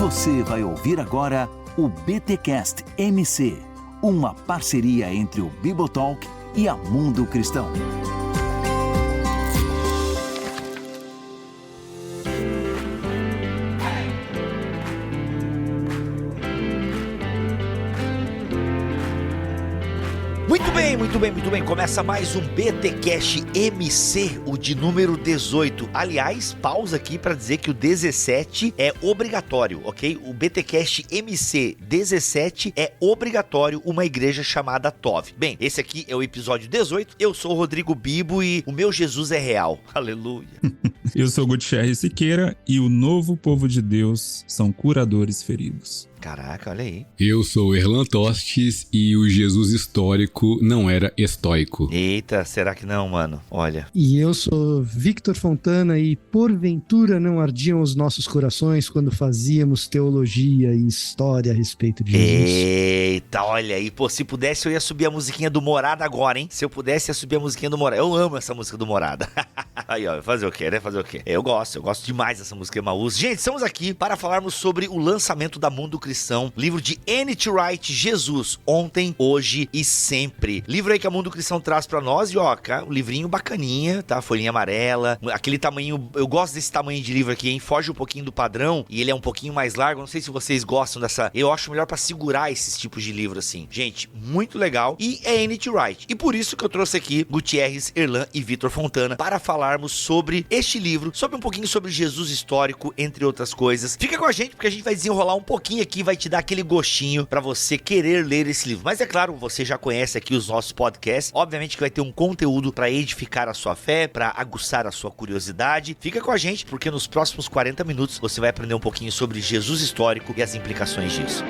Você vai ouvir agora o BTcast MC, uma parceria entre o Bibotalk e a Mundo Cristão. Muito bem. Começa mais um BTcast MC, o de número 18. Aliás, pausa aqui para dizer que o 17 é obrigatório, ok? O BTcast MC 17 é obrigatório uma igreja chamada TOV. Bem, esse aqui é o episódio 18. Eu sou o Rodrigo Bibo e o meu Jesus é real. Aleluia. Eu sou Gutierrez Siqueira e o novo povo de Deus são curadores feridos. Caraca, olha aí. Eu sou o Erlan Tostes e o Jesus histórico não era estoico. Eita, será que não, mano? Olha. E eu sou Victor Fontana e porventura não ardiam os nossos corações quando fazíamos teologia e história a respeito de Jesus. Eita, olha aí. Pô, se pudesse eu ia subir a musiquinha do Morada agora, hein? Se eu pudesse ia subir a musiquinha do Morada. Eu amo essa música do Morada. Aí, ó, fazer o quê, né? Fazer o quê? Eu gosto demais dessa música Emaús. Gente, estamos aqui para falarmos sobre o lançamento da Mundo Cristão, livro de N.T. Wright, Jesus, ontem, hoje e sempre. Livro aí que a Mundo Cristão traz pra nós e ó, um livrinho bacaninha, tá? Folhinha amarela, aquele tamanho, eu gosto desse tamanho de livro aqui, hein? Foge um pouquinho do padrão e ele é um pouquinho mais largo, não sei se vocês gostam dessa, eu acho melhor pra segurar esses tipos de livro assim. Gente, muito legal e é N.T. Wright. E por isso que eu trouxe aqui Gutierrez, Erlan e Victor Fontana para falarmos sobre este livro, sobre um pouquinho sobre Jesus histórico, entre outras coisas. Fica com a gente porque a gente vai desenrolar um pouquinho aqui, vai te dar aquele gostinho pra você querer ler esse livro. Mas é claro, você já conhece aqui os nossos podcasts, obviamente que vai ter um conteúdo pra edificar a sua fé, pra aguçar a sua curiosidade. Fica com a gente porque nos próximos 40 minutos você vai aprender um pouquinho sobre Jesus histórico e as implicações disso.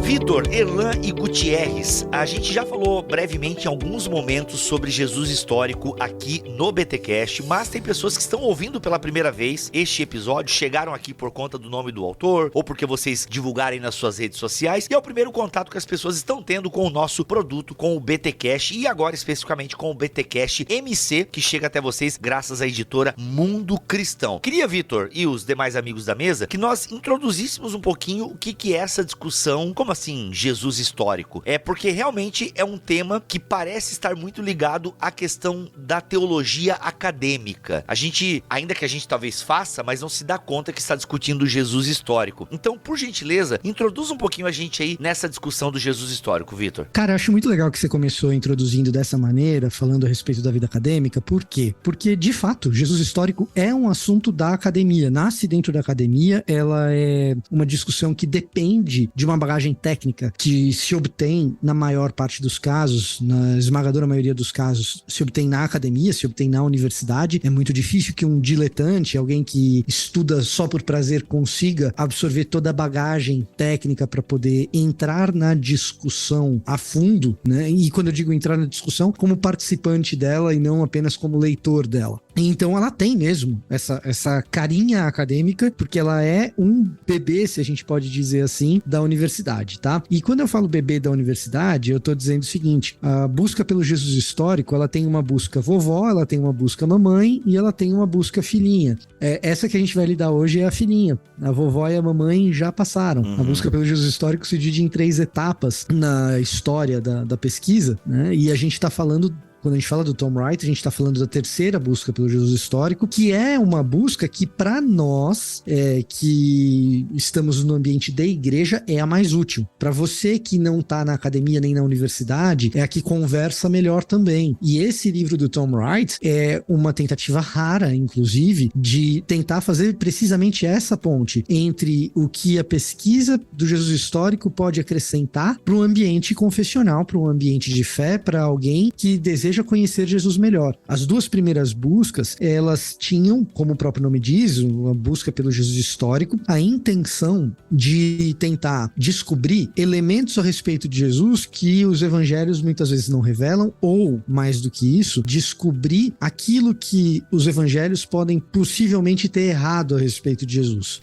Victor, Erlan e Gutierrez, a gente já falou brevemente em alguns momentos sobre Jesus histórico aqui no BTcast, mas tem pessoas que estão ouvindo pela primeira vez este episódio, chegaram aqui por conta do nome do autor, ou porque vocês divulgarem nas suas redes sociais, e é o primeiro contato que as pessoas estão tendo com o nosso produto, com o BTcast, e agora especificamente com o BTcast MC, que chega até vocês graças à editora Mundo Cristão. Queria, Victor, e os demais amigos da mesa, que nós introduzíssemos um pouquinho o que é essa discussão, como assim, Jesus histórico? É porque realmente é um tema que parece estar muito ligado à questão da teologia acadêmica. A gente, ainda que a gente talvez faça, mas não se dá conta que está discutindo Jesus histórico. Então, por gentileza, introduz um pouquinho a gente aí nessa discussão do Jesus histórico, Victor. Cara, acho muito legal que você começou introduzindo dessa maneira, falando a respeito da vida acadêmica. Por quê? Porque, de fato, Jesus histórico é um assunto da academia, nasce dentro da academia, ela é uma discussão que depende de uma bagagem técnica que se obtém na maior parte dos casos, na esmagadora maioria dos casos, se obtém na academia, se obtém na universidade. É muito difícil que um diletante, alguém que estuda só por prazer, consiga absorver toda a bagagem técnica para poder entrar na discussão a fundo, né? E quando eu digo entrar na discussão, como participante dela e não apenas como leitor dela. Então ela tem mesmo essa carinha acadêmica, porque ela é um bebê, se a gente pode dizer assim, da universidade, tá? E quando eu falo bebê da universidade, eu tô dizendo o seguinte: a busca pelo Jesus histórico, ela tem uma busca vovó, ela tem uma busca mamãe e ela tem uma busca filhinha. Essa que a gente vai lidar hoje é a filhinha. A vovó e a mamãe já passaram. A busca pelo Jesus histórico se divide em 3 etapas na história da pesquisa, né? E a gente tá falando Quando a gente fala do Tom Wright, a gente está falando da terceira busca pelo Jesus histórico, que é uma busca que, para nós, que estamos no ambiente da igreja, é a mais útil. Para você que não está na academia nem na universidade, é a que conversa melhor também. E esse livro do Tom Wright é uma tentativa rara, inclusive, de tentar fazer precisamente essa ponte entre o que a pesquisa do Jesus histórico pode acrescentar para o ambiente confessional, para um ambiente de fé, para alguém que deseja deseja conhecer Jesus melhor. As duas primeiras buscas, elas tinham, como o próprio nome diz, uma busca pelo Jesus histórico, a intenção de tentar descobrir elementos a respeito de Jesus que os evangelhos muitas vezes não revelam, ou, mais do que isso, descobrir aquilo que os evangelhos podem possivelmente ter errado a respeito de Jesus.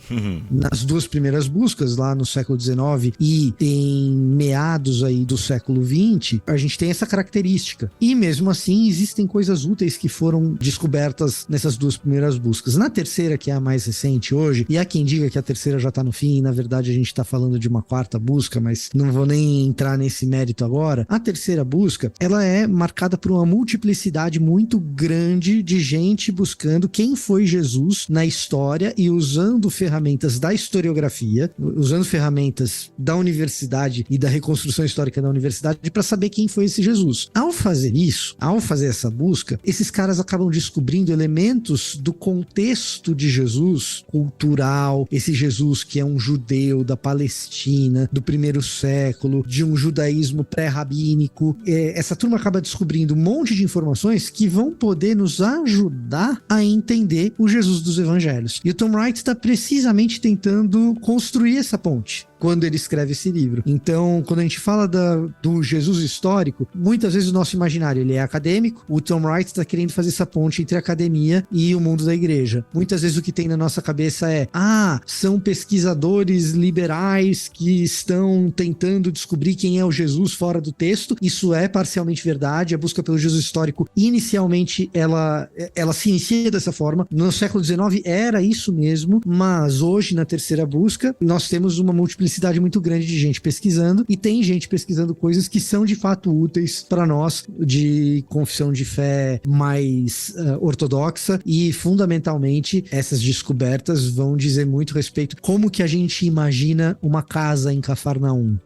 Nas duas primeiras buscas, lá no século XIX e em meados aí do século XX, a gente tem essa característica. E mesmo assim, existem coisas úteis que foram descobertas nessas duas primeiras buscas. Na terceira, que é a mais recente hoje, e há quem diga que a terceira já tá no fim, e na verdade a gente tá falando de uma quarta busca, mas não vou nem entrar nesse mérito agora. A terceira busca, ela é marcada por uma multiplicidade muito grande de gente buscando quem foi Jesus na história e usando ferramentas da historiografia, usando ferramentas da universidade e da reconstrução histórica da universidade para saber quem foi esse Jesus. Ao fazer isso, ao fazer essa busca, esses caras acabam descobrindo elementos do contexto de Jesus cultural, esse Jesus que é um judeu da Palestina, do primeiro século, de um judaísmo pré-rabínico. Essa turma acaba descobrindo um monte de informações que vão poder nos ajudar a entender o Jesus dos evangelhos. E o Tom Wright está precisamente tentando construir essa ponte quando ele escreve esse livro. Então, quando a gente fala do Jesus histórico, muitas vezes o nosso imaginário ele é acadêmico. O Tom Wright está querendo fazer essa ponte entre a academia e o mundo da igreja. Muitas vezes o que tem na nossa cabeça é são pesquisadores liberais que estão tentando descobrir quem é o Jesus fora do texto. Isso é parcialmente verdade. A busca pelo Jesus histórico, inicialmente, ela se inicia dessa forma. No século XIX era isso mesmo, mas hoje, na terceira busca, nós temos uma multiplicidade muito grande de gente pesquisando, e tem gente pesquisando coisas que são de fato úteis para nós de confissão de fé mais ortodoxa, e fundamentalmente essas descobertas vão dizer muito respeito como que a gente imagina uma casa em Cafarnaum.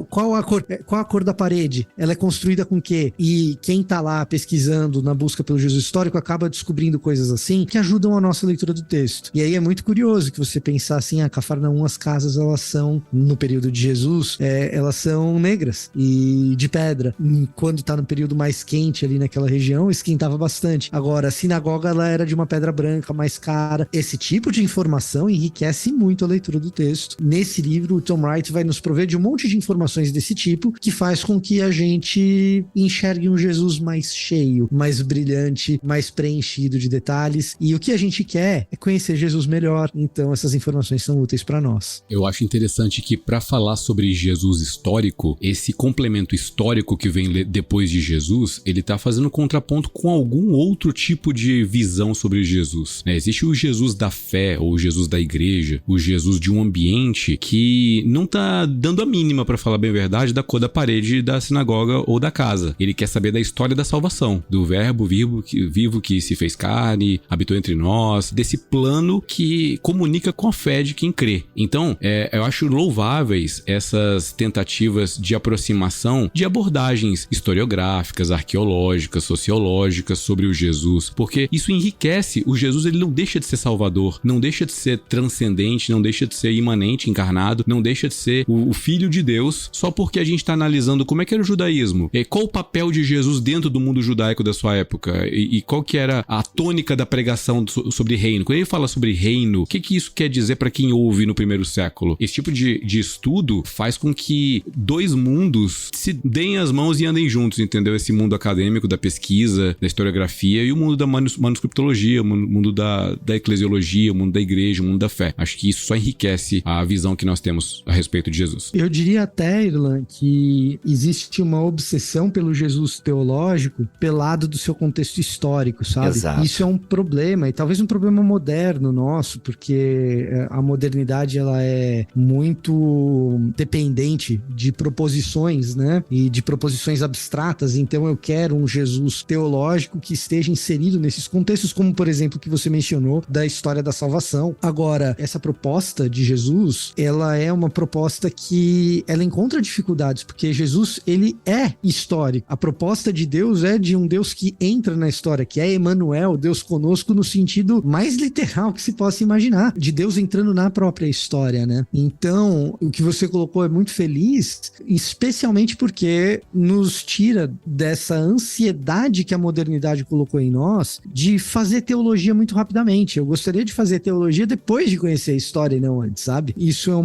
Qual a cor da parede? Ela é construída com o quê? E quem tá lá pesquisando na busca pelo Jesus histórico acaba descobrindo coisas assim que ajudam a nossa leitura do texto. E aí é muito curioso que você pensar assim, Cafarnaum, as casas, elas são, no período de Jesus, elas são negras e de pedra. Quando tá no período mais quente ali naquela região, esquentava bastante. Agora, a sinagoga, ela era de uma pedra branca, mais cara. Esse tipo de informação enriquece muito a leitura do texto. Nesse livro, o Tom Wright vai nos prover de um monte de informações desse tipo, que faz com que a gente enxergue um Jesus mais cheio, mais brilhante, mais preenchido de detalhes, e o que a gente quer é conhecer Jesus melhor. Então essas informações são úteis para nós. Eu acho interessante que, para falar sobre Jesus histórico, esse complemento histórico que vem depois de Jesus, ele tá fazendo contraponto com algum outro tipo de visão sobre Jesus, né? Existe o Jesus da fé, ou o Jesus da igreja, o Jesus de um ambiente que não tá dando a mínima, para falar bem a verdade, da cor da parede da sinagoga ou da casa. Ele quer saber da história da salvação, do verbo vivo que se fez carne, habitou entre nós, desse plano que comunica com a fé de quem crê. Então, eu acho louváveis essas tentativas de aproximação de abordagens historiográficas, arqueológicas, sociológicas sobre o Jesus, porque isso enriquece o Jesus. Ele não deixa de ser salvador, não deixa de ser transcendente, não deixa de ser imanente, encarnado, não deixa de ser o filho de Deus, só porque a gente está analisando como é que era o judaísmo, qual o papel de Jesus dentro do mundo judaico da sua época, e qual que era a tônica da pregação sobre reino. Quando ele fala sobre reino, o que isso quer dizer para quem ouve no primeiro século? Esse tipo de estudo faz com que dois mundos se deem as mãos e andem juntos, entendeu? Esse mundo acadêmico, da pesquisa, da historiografia, e o mundo da manuscriptologia, o mundo da eclesiologia, o mundo da igreja, o mundo da fé. Acho que isso só enriquece a visão que nós temos a respeito de Jesus. Eu diria até, Irlan, que existe uma obsessão pelo Jesus teológico pelado do seu contexto histórico, sabe? Exato. Isso é um problema, e talvez um problema moderno nosso, porque a modernidade, ela é muito dependente de proposições, né? E de proposições abstratas. Então eu quero um Jesus teológico que esteja inserido nesses contextos, como por exemplo o que você mencionou da história da salvação. Agora, essa proposta de Jesus, ela é uma proposta que ela encontra dificuldades, porque Jesus, ele é histórico. A proposta de Deus é de um Deus que entra na história, que é Emanuel, Deus conosco no sentido mais literal que se possa imaginar, de Deus entrando na própria história, né? Então, o que você colocou é muito feliz, especialmente porque nos tira dessa ansiedade que a modernidade colocou em nós de fazer teologia muito rapidamente. Eu gostaria de fazer teologia depois de conhecer a história e não antes, sabe? Isso é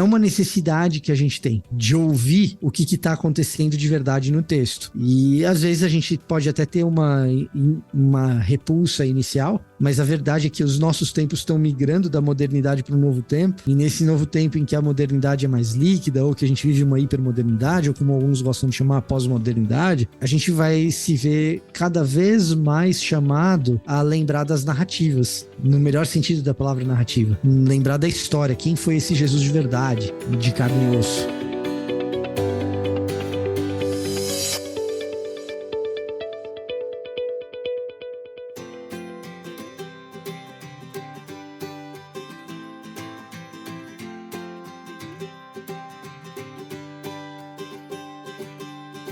uma necessidade que a gente tem de ouvir o que está acontecendo de verdade no texto. E às vezes a gente pode até ter uma repulsa inicial, mas a verdade é que os nossos tempos estão migrando da modernidade para um novo tempo, e nesse novo tempo em que a modernidade é mais líquida, ou que a gente vive uma hipermodernidade, ou como alguns gostam de chamar, pós-modernidade, a gente vai se ver cada vez mais chamado a lembrar das narrativas, no melhor sentido da palavra narrativa. Lembrar da história, quem foi esse Jesus de verdade, de carne e osso.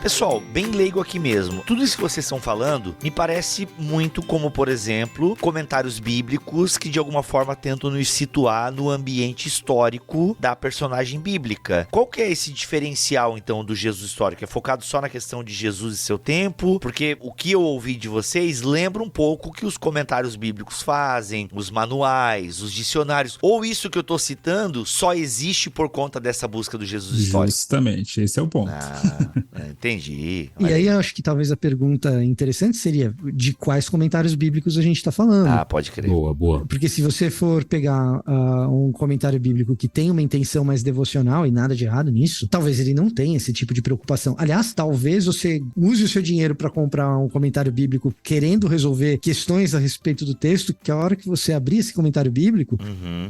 Pessoal, bem leigo aqui mesmo. Tudo isso que vocês estão falando me parece muito como, por exemplo, comentários bíblicos que de alguma forma tentam nos situar no ambiente histórico da personagem bíblica. Qual que é esse diferencial, então, do Jesus histórico? É focado só na questão de Jesus e seu tempo? Porque o que eu ouvi de vocês lembra um pouco o que os comentários bíblicos fazem, os manuais, os dicionários. Ou isso que eu tô citando só existe por conta dessa busca do Jesus histórico? Justamente, esse é o ponto. Entendi. E aí eu acho que talvez a pergunta interessante seria de quais comentários bíblicos a gente está falando. Ah, pode crer. Boa. Porque se você for pegar um comentário bíblico que tem uma intenção mais devocional, e nada de errado nisso, talvez ele não tenha esse tipo de preocupação. Aliás, talvez você use o seu dinheiro para comprar um comentário bíblico querendo resolver questões a respeito do texto, que a hora que você abrir esse comentário bíblico,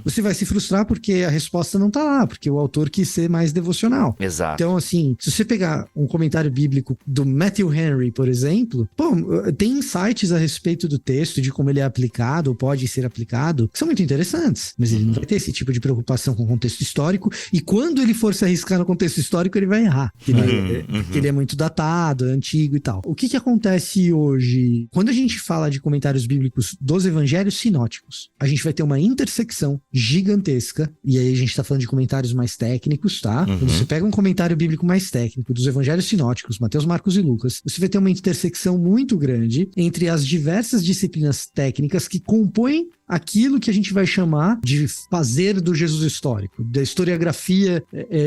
você vai se frustrar porque a resposta não tá lá, porque o autor quis ser mais devocional. Exato. Então, assim, se você pegar um comentário bíblico do Matthew Henry, por exemplo, tem insights a respeito do texto, de como ele é aplicado ou pode ser aplicado, que são muito interessantes, mas ele não vai ter esse tipo de preocupação com o contexto histórico, e quando ele for se arriscar no contexto histórico, ele vai errar, que ele é muito datado, é antigo e tal. O que acontece hoje? Quando a gente fala de comentários bíblicos dos evangelhos sinóticos, a gente vai ter uma intersecção gigantesca, e aí a gente tá falando de comentários mais técnicos, tá? Quando você pega um comentário bíblico mais técnico dos evangelhos sinóticos, Mateus, Marcos e Lucas, você vai ter uma intersecção muito grande entre as diversas disciplinas técnicas que compõem aquilo que a gente vai chamar de fazer do Jesus histórico, da historiografia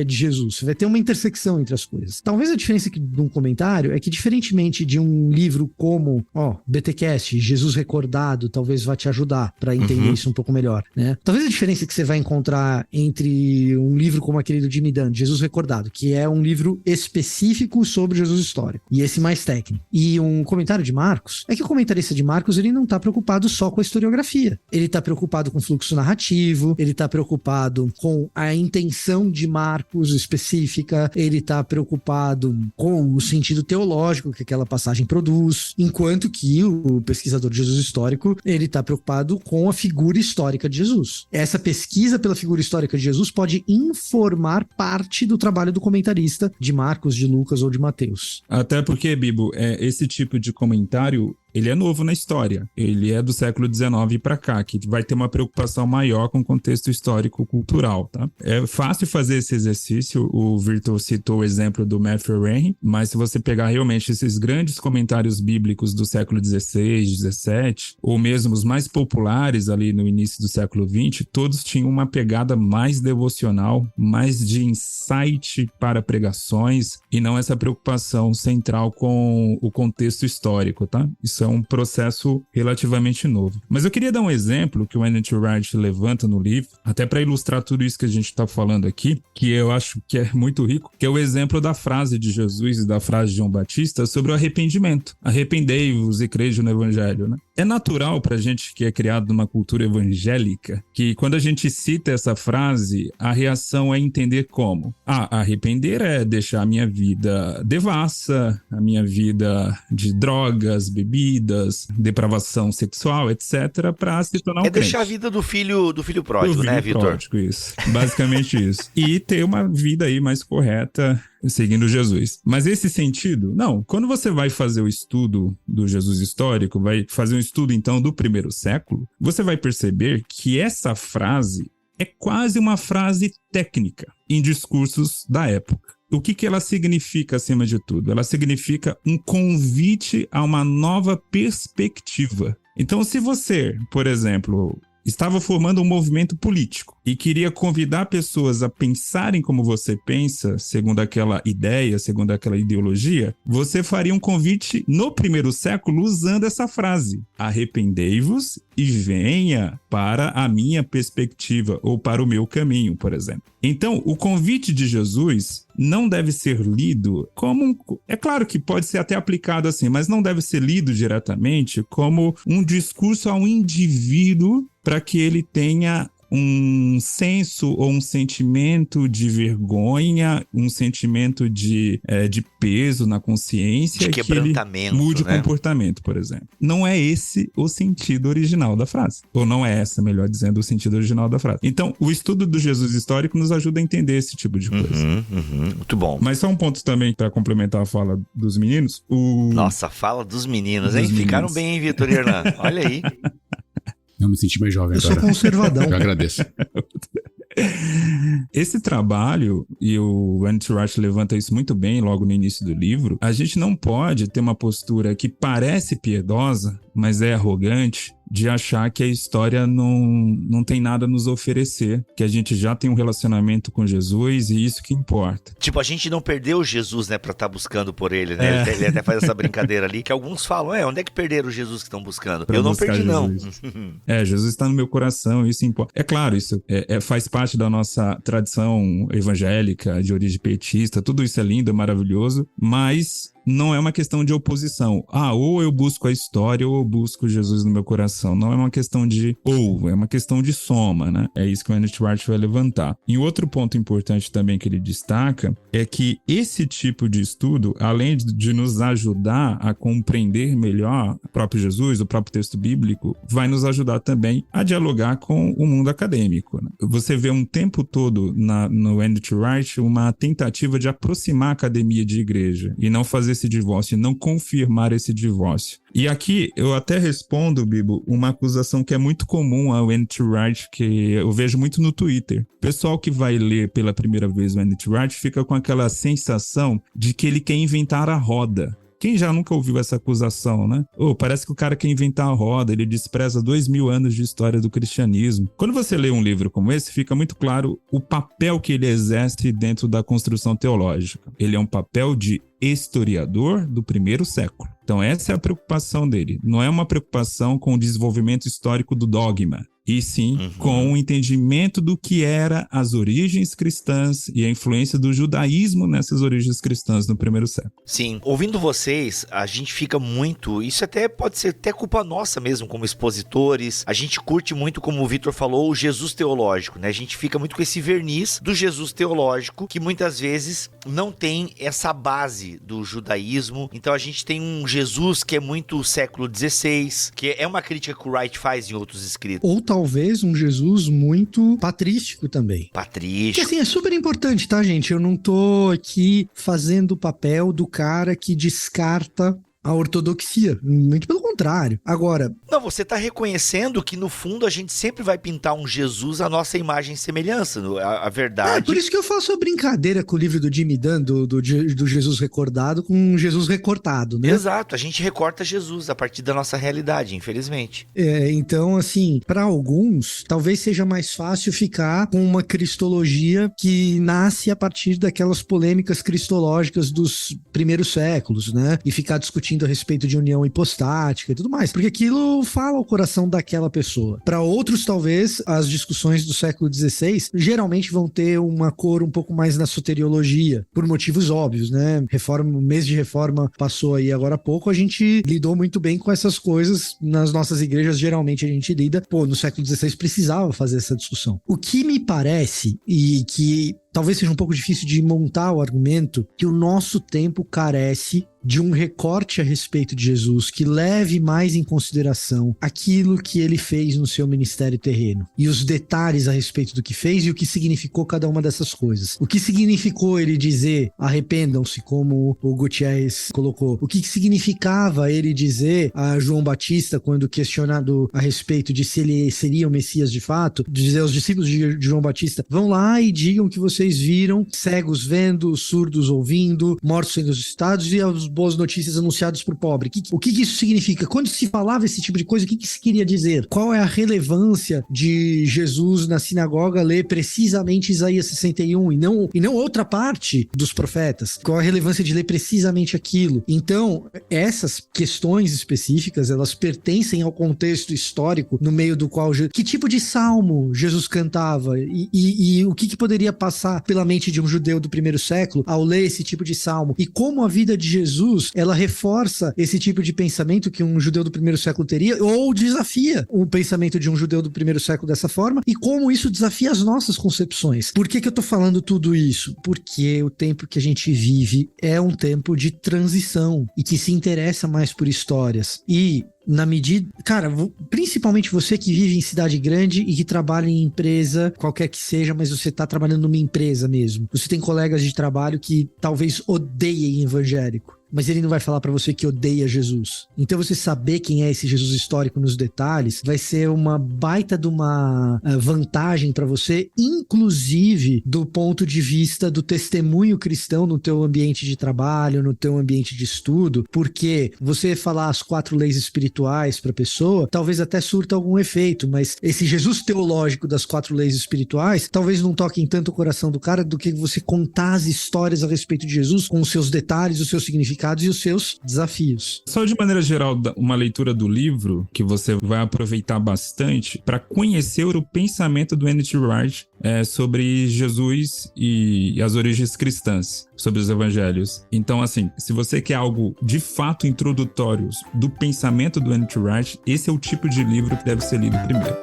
de Jesus. Você vai ter uma intersecção entre as coisas. Talvez a diferença aqui de um comentário é que, diferentemente de um livro como BTcast, Jesus Recordado, talvez vá te ajudar para entender isso um pouco melhor, né? Talvez a diferença que você vai encontrar entre um livro como aquele do Jimmy Dunn, Jesus Recordado, que é um livro específico sobre Jesus histórico, e esse mais técnico, e um comentário de Marcos, é que o comentarista de Marcos, ele não está preocupado só com a historiografia. Ele está preocupado com o fluxo narrativo, ele está preocupado com a intenção de Marcos específica, ele está preocupado com o sentido teológico que aquela passagem produz, enquanto que o pesquisador de Jesus histórico, ele está preocupado com a figura histórica de Jesus. Essa pesquisa pela figura histórica de Jesus pode informar parte do trabalho do comentarista de Marcos, de Lucas ou de Mateus. Até porque, Bibo, esse tipo de comentário, ele é novo na história. Ele é do século XIX para cá, que vai ter uma preocupação maior com o contexto histórico-cultural, tá? É fácil fazer esse exercício. O Virtual citou o exemplo do Matthew Henry, mas se você pegar realmente esses grandes comentários bíblicos do século XVI, XVII, ou mesmo os mais populares ali no início do século XX, todos tinham uma pegada mais devocional, mais de insight para pregações, e não essa preocupação central com o contexto histórico, tá? Isso é um processo relativamente novo. Mas eu queria dar um exemplo que o N.T. Wright levanta no livro, até para ilustrar tudo isso que a gente está falando aqui, que eu acho que é muito rico, que é o exemplo da frase de Jesus e da frase de João Batista sobre o arrependimento. Arrependei-vos e crede no evangelho, né? É natural para a gente que é criado numa cultura evangélica que quando a gente cita essa frase, a reação é entender como? Arrepender é deixar a minha vida devassa, a minha vida de drogas, bebida, bebidas, depravação sexual, etc., para se tornar um crente. Deixar a vida do filho pródigo, né, Vitor? Pródigo, isso. Basicamente isso. E ter uma vida aí mais correta, seguindo Jesus. Mas esse sentido, não. Quando você vai fazer o estudo do Jesus histórico, vai fazer um estudo, então, do primeiro século, você vai perceber que essa frase é quase uma frase técnica em discursos da época. O que ela significa, acima de tudo? Ela significa um convite a uma nova perspectiva. Então, se você, por exemplo, estava formando um movimento político e queria convidar pessoas a pensarem como você pensa, segundo aquela ideia, segundo aquela ideologia, você faria um convite no primeiro século usando essa frase: arrependei-vos e venha para a minha perspectiva ou para o meu caminho, por exemplo. Então, o convite de Jesus não deve ser lido como é claro que pode ser até aplicado assim, mas não deve ser lido diretamente como um discurso ao indivíduo para que ele tenha um senso ou um sentimento de vergonha, um sentimento de peso na consciência, de quebrantamento, que ele mude, né, o né? comportamento, por exemplo. Não é esse o sentido original da frase. Ou não é essa, melhor dizendo, o sentido original da frase. Então, o estudo do Jesus histórico nos ajuda a entender esse tipo de coisa. Muito bom. Mas só um ponto também para complementar a fala dos meninos. Nossa, fala dos meninos, hein? Ficaram bem, hein, Vitor e Hernan? Olha aí. Eu me senti mais jovem agora. Eu sou conservadão. Eu agradeço. Esse trabalho, e o N.T. Wright levanta isso muito bem logo no início do livro, a gente não pode ter uma postura que parece piedosa, mas é arrogante, de achar que a história não tem nada a nos oferecer, que a gente já tem um relacionamento com Jesus e isso que importa. Tipo, a gente não perdeu Jesus, né, pra estar buscando por ele, né? Ele até faz essa brincadeira ali, que alguns falam, onde é que perderam o Jesus que estão buscando? Pra eu não buscar perdi, Jesus. não. Jesus está no meu coração, isso importa. É claro, isso faz parte da nossa tradição evangélica, de origem pietista, tudo isso é lindo, é maravilhoso, mas não é uma questão de oposição. Ou eu busco a história ou eu busco Jesus no meu coração. Não é uma questão de é uma questão de soma, né? É isso que o N.T. Wright vai levantar. E outro ponto importante também que ele destaca é que esse tipo de estudo, além de nos ajudar a compreender melhor o próprio Jesus, o próprio texto bíblico, vai nos ajudar também a dialogar com o mundo acadêmico, né? Você vê um tempo todo no N.T. Wright uma tentativa de aproximar a academia de igreja e não fazer esse divórcio, e não confirmar esse divórcio. E aqui eu até respondo, Bibo, uma acusação que é muito comum ao N.T. Wright, que eu vejo muito no Twitter. O pessoal que vai ler pela primeira vez o N.T. Wright fica com aquela sensação de que ele quer inventar a roda. Quem já nunca ouviu essa acusação, né? Parece que o cara quer inventar a roda, ele despreza 2000 anos de história do cristianismo. Quando você lê um livro como esse, fica muito claro o papel que ele exerce dentro da construção teológica. Ele é um papel de historiador do primeiro século. Então essa é a preocupação dele. Não é uma preocupação com o desenvolvimento histórico do dogma, e sim com o entendimento do que eram as origens cristãs e a influência do judaísmo nessas origens cristãs no primeiro século. Sim, ouvindo vocês, a gente fica muito, isso até pode ser até culpa nossa mesmo como expositores, a gente curte muito, como o Vitor falou, o Jesus teológico, né? A gente fica muito com esse verniz do Jesus teológico, que muitas vezes não tem essa base do judaísmo. Então a gente tem um Jesus que é muito século XVI, que é uma crítica que o Wright faz em outros escritos. Ou talvez um Jesus muito patrístico também. Patrístico. Que assim, é super importante, tá, gente? Eu não tô aqui fazendo o papel do cara que descarta a ortodoxia, muito pelo contrário. Agora... Não, você está reconhecendo que no fundo a gente sempre vai pintar um Jesus à nossa imagem e semelhança, a verdade... por isso que eu faço a brincadeira com o livro do Jimmy Dunn, do Jesus recordado, com um Jesus recortado, né? Exato, a gente recorta Jesus a partir da nossa realidade, infelizmente. Então, assim, para alguns, talvez seja mais fácil ficar com uma cristologia que nasce a partir daquelas polêmicas cristológicas dos primeiros séculos, né? E ficar discutindo a respeito de união hipostática e tudo mais, porque aquilo fala o coração daquela pessoa. Para outros, talvez, as discussões do século XVI geralmente vão ter uma cor um pouco mais na soteriologia, por motivos óbvios, né? O mês de reforma passou aí agora há pouco, a gente lidou muito bem com essas coisas nas nossas igrejas, geralmente a gente lida, no século XVI precisava fazer essa discussão. O que me parece, e que talvez seja um pouco difícil de montar o argumento, que o nosso tempo carece de um recorte a respeito de Jesus que leve mais em consideração aquilo que ele fez no seu ministério terreno e os detalhes a respeito do que fez e o que significou cada uma dessas coisas. O que significou ele dizer arrependam-se, como o Gutierrez colocou? O que significava ele dizer a João Batista, quando questionado a respeito de se ele seria o Messias de fato, dizer aos discípulos de João Batista: vão lá e digam que vocês viram cegos vendo, surdos ouvindo, mortos sendo ressuscitados e as boas notícias anunciadas para o pobre. O que isso significa? Quando se falava esse tipo de coisa, o que se queria dizer? Qual é a relevância de Jesus na sinagoga ler precisamente Isaías 61 e não outra parte dos profetas? Qual a relevância de ler precisamente aquilo? Então, essas questões específicas, elas pertencem ao contexto histórico no meio do qual... Que tipo de salmo Jesus cantava? E o que poderia passar pela mente de um judeu do primeiro século ao ler esse tipo de salmo? E como a vida de Jesus, ela reforça esse tipo de pensamento que um judeu do primeiro século teria, ou desafia o pensamento de um judeu do primeiro século dessa forma, e como isso desafia as nossas concepções. Por que eu tô falando tudo isso? Porque o tempo que a gente vive é um tempo de transição e que se interessa mais por histórias. E na medida... Cara, principalmente você que vive em cidade grande e que trabalha em empresa, qualquer que seja, mas você tá trabalhando numa empresa mesmo. Você tem colegas de trabalho que talvez odeiem evangélico, mas ele não vai falar pra você que odeia Jesus. Então você saber quem é esse Jesus histórico nos detalhes vai ser uma baita de uma vantagem pra você, inclusive do ponto de vista do testemunho cristão no teu ambiente de trabalho, no teu ambiente de estudo, porque você falar as 4 leis espirituais pra pessoa, talvez até surta algum efeito, mas esse Jesus teológico das 4 leis espirituais talvez não toque em tanto o coração do cara do que você contar as histórias a respeito de Jesus com os seus detalhes, os seus significados e os seus desafios. Só de maneira geral, uma leitura do livro que você vai aproveitar bastante para conhecer o pensamento do N.T. Wright sobre Jesus e as origens cristãs, sobre os evangelhos. Então, assim, se você quer algo de fato introdutório do pensamento do N.T. Wright, esse é o tipo de livro que deve ser lido primeiro.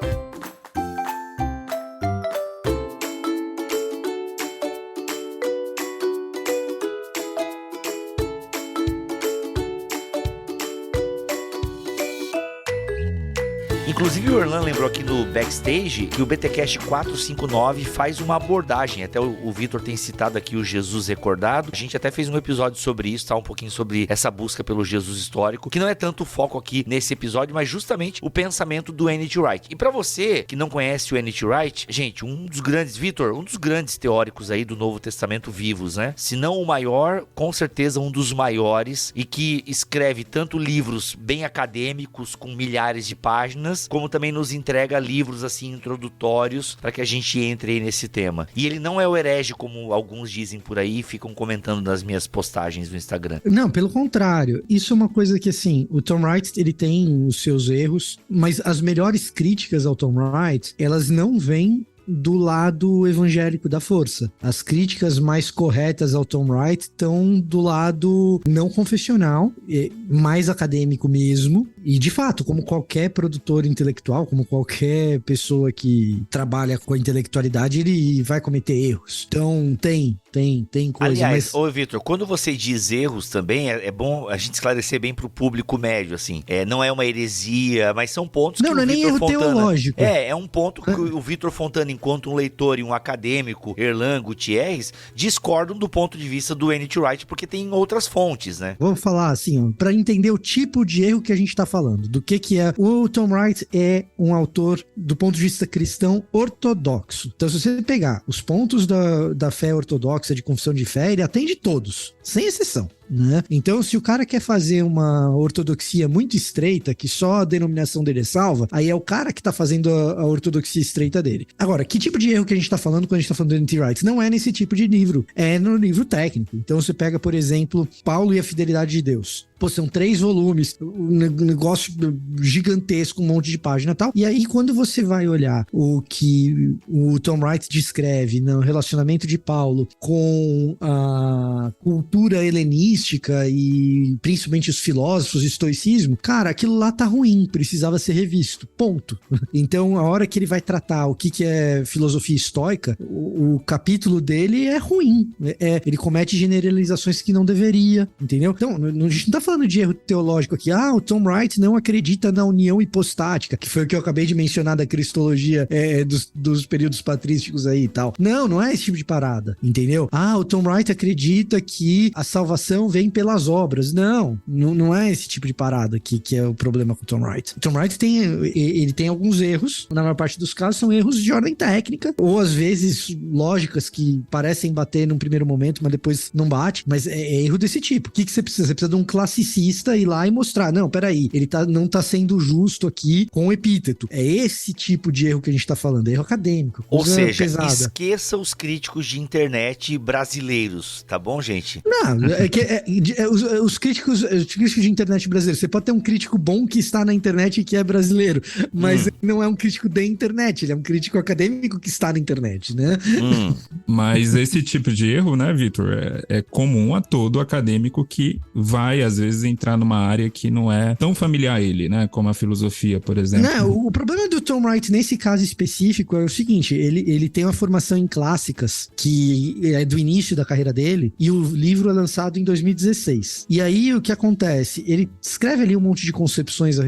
Inclusive o Orlan lembrou aqui no backstage que o BTcast 459 faz uma abordagem, até o Vitor tem citado aqui o Jesus recordado, a gente até fez um episódio sobre isso, tá? Um pouquinho sobre essa busca pelo Jesus histórico, que não é tanto o foco aqui nesse episódio, mas justamente o pensamento do N.T. Wright. E pra você que não conhece o N.T. Wright, gente, um dos grandes teóricos aí do Novo Testamento vivos, né? Se não o maior, com certeza um dos maiores, e que escreve tanto livros bem acadêmicos, com milhares de páginas, como também nos entrega livros assim introdutórios para que a gente entre aí nesse tema. E ele não é o herege como alguns dizem por aí, ficam comentando nas minhas postagens no Instagram. Não, pelo contrário. Isso é uma coisa que, assim, o Tom Wright, ele tem os seus erros, mas as melhores críticas ao Tom Wright, elas não vêm do lado evangélico da força. As críticas mais corretas ao Tom Wright estão do lado não confessional, mais acadêmico mesmo, e de fato, como qualquer produtor intelectual, como qualquer pessoa que trabalha com a intelectualidade, ele vai cometer erros. Então tem coisa. Aliás, ô Vitor, quando você diz erros também, é bom a gente esclarecer bem pro público médio, assim. Não é uma heresia, mas são pontos que não é nem erro teológico. É um ponto que o Vitor Fontana, enquanto um leitor e um acadêmico, Erlan Gutierrez, discordam do ponto de vista do N.T. Wright, porque tem outras fontes, né? Vamos falar assim, para entender o tipo de erro que a gente tá falando, do que é. O Tom Wright é um autor, do ponto de vista cristão, ortodoxo. Então, se você pegar os pontos da fé ortodoxa, de confissão de fé, ele atende todos, sem exceção. Né? Então, se o cara quer fazer uma ortodoxia muito estreita, que só a denominação dele é salva, aí é o cara que tá fazendo a ortodoxia estreita dele. Agora, que tipo de erro que a gente tá falando quando a gente tá falando do N.T. Wright? Não é nesse tipo de livro, é no livro técnico. Então, você pega, por exemplo, Paulo e a Fidelidade de Deus. Pô, são 3 volumes, um negócio gigantesco, um monte de página e tal. E aí, quando você vai olhar o que o Tom Wright descreve no relacionamento de Paulo com a cultura helenista, patrística e principalmente os filósofos, o estoicismo, cara, aquilo lá tá ruim, precisava ser revisto, ponto. Então, a hora que ele vai tratar o que é filosofia estoica, o capítulo dele é ruim, ele comete generalizações que não deveria, entendeu? Então, a gente não tá falando de erro teológico aqui, o Tom Wright não acredita na união hipostática, que foi o que eu acabei de mencionar da cristologia dos períodos patrísticos aí e tal. Não é esse tipo de parada, entendeu? O Tom Wright acredita que a salvação vem pelas obras. Não é esse tipo de parada que é o problema com o Tom Wright. O Tom Wright tem alguns erros, na maior parte dos casos são erros de ordem técnica, ou às vezes lógicas que parecem bater num primeiro momento, mas depois não bate, mas é erro desse tipo. O que você precisa? Você precisa de um classicista ir lá e mostrar, não, peraí, ele não tá sendo justo aqui com o epíteto. É esse tipo de erro que a gente tá falando, erro acadêmico. Ou seja, pesada. Esqueça os críticos de internet brasileiros, tá bom, gente? Não, os críticos de internet brasileiros, você pode ter um crítico bom que está na internet e que é brasileiro, mas ele não é um crítico da internet, ele é um crítico acadêmico que está na internet, né? Mas esse tipo de erro, né, Vitor, é comum a todo acadêmico que vai, às vezes, entrar numa área que não é tão familiar a ele, né, como a filosofia, por exemplo. Não, o problema do Tom Wright, nesse caso específico, é o seguinte, ele tem uma formação em clássicas, que é do início da carreira dele, e o livro é lançado em 2016. E aí, o que acontece? Ele escreve ali um monte de concepções a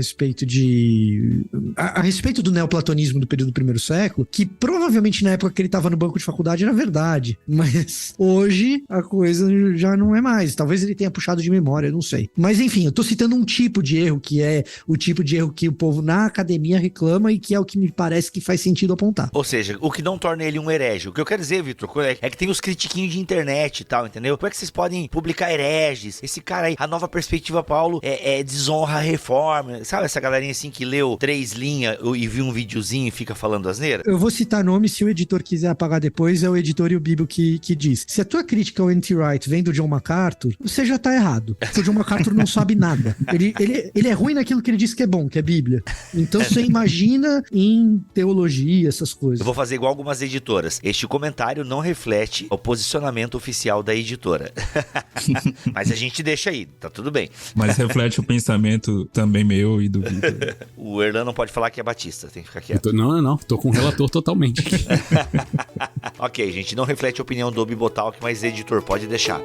respeito do neoplatonismo do período do primeiro século, que provavelmente na época que ele estava no banco de faculdade era verdade, mas hoje a coisa já não é mais. Talvez ele tenha puxado de memória, eu não sei. Mas enfim, eu tô citando um tipo de erro que é o tipo de erro que o povo na academia reclama e que é o que me parece que faz sentido apontar. Ou seja, o que não torna ele um herege. O que eu quero dizer, Vitor, é que tem os critiquinhos de internet e tal, entendeu? Como é que vocês podem publicar hereges? Esse cara aí, a Nova Perspectiva Paulo desonra a reforma. Sabe essa galerinha assim que leu 3 linhas e viu um videozinho e fica falando asneira? Eu vou citar nome, se o editor quiser apagar depois, é o editor e o Bíblia que diz. Se a tua crítica ao anti-right vem do John MacArthur, você já tá errado. Porque o John MacArthur não sabe nada. Ele é ruim naquilo que ele diz que é bom, que é Bíblia. Então você imagina em teologia, essas coisas. Eu vou fazer igual algumas editoras. Este comentário não reflete o posicionamento oficial da editora. Mas a gente deixa aí, tá tudo bem. Mas reflete o pensamento também meu e do Vitor. O Erlan não pode falar que é batista, tem que ficar quieto. Não. Tô com o relator totalmente. Ok, gente, não reflete a opinião do Bibotalk, mas editor, pode deixar.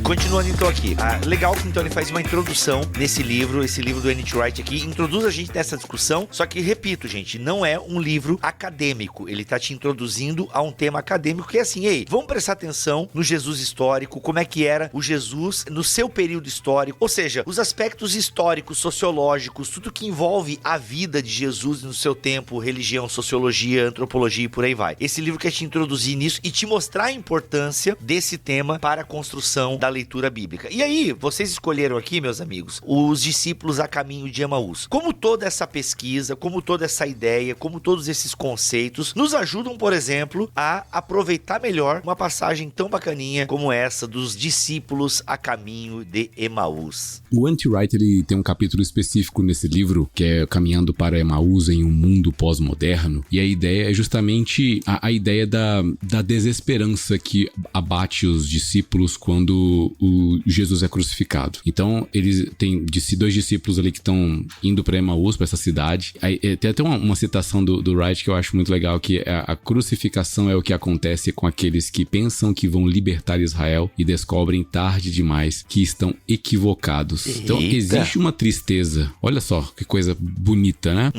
Continuando então aqui, legal que então ele faz uma introdução nesse livro, esse livro do N.T. Wright aqui, introduz a gente nessa discussão, só que, repito, gente, não é um livro acadêmico, ele tá te introduzindo a um tema acadêmico que é assim, vamos prestar atenção no Jesus histórico, como é que era o Jesus no seu período histórico, ou seja, os aspectos históricos, sociológicos, tudo que envolve a vida de Jesus no seu tempo, religião, sociologia, antropologia e por aí vai. Esse livro quer te introduzir nisso e te mostrar a importância desse tema para a construção da leitura bíblica. E aí, vocês escolheram aqui, meus amigos, os discípulos a caminho de Emaús. Como toda essa pesquisa, como toda essa ideia, como todos esses conceitos nos ajudam, por exemplo, a aproveitar melhor uma passagem tão bacaninha como essa dos discípulos a caminho de Emaús. O N.T. Wright, ele tem um capítulo específico nesse livro, que é Caminhando para Emaús em um Mundo Pós-Moderno, e a ideia é justamente a ideia da desesperança que abate os discípulos quando o Jesus é crucificado. Então, eles têm 2 discípulos ali que estão indo para Emaús, para essa cidade. Aí, tem até uma citação do Wright que eu acho muito legal, que a crucificação é o que acontece com aqueles que pensam que vão libertar Israel e descobrem tarde demais que estão equivocados. Então, existe uma tristeza. Olha só que coisa bonita, né?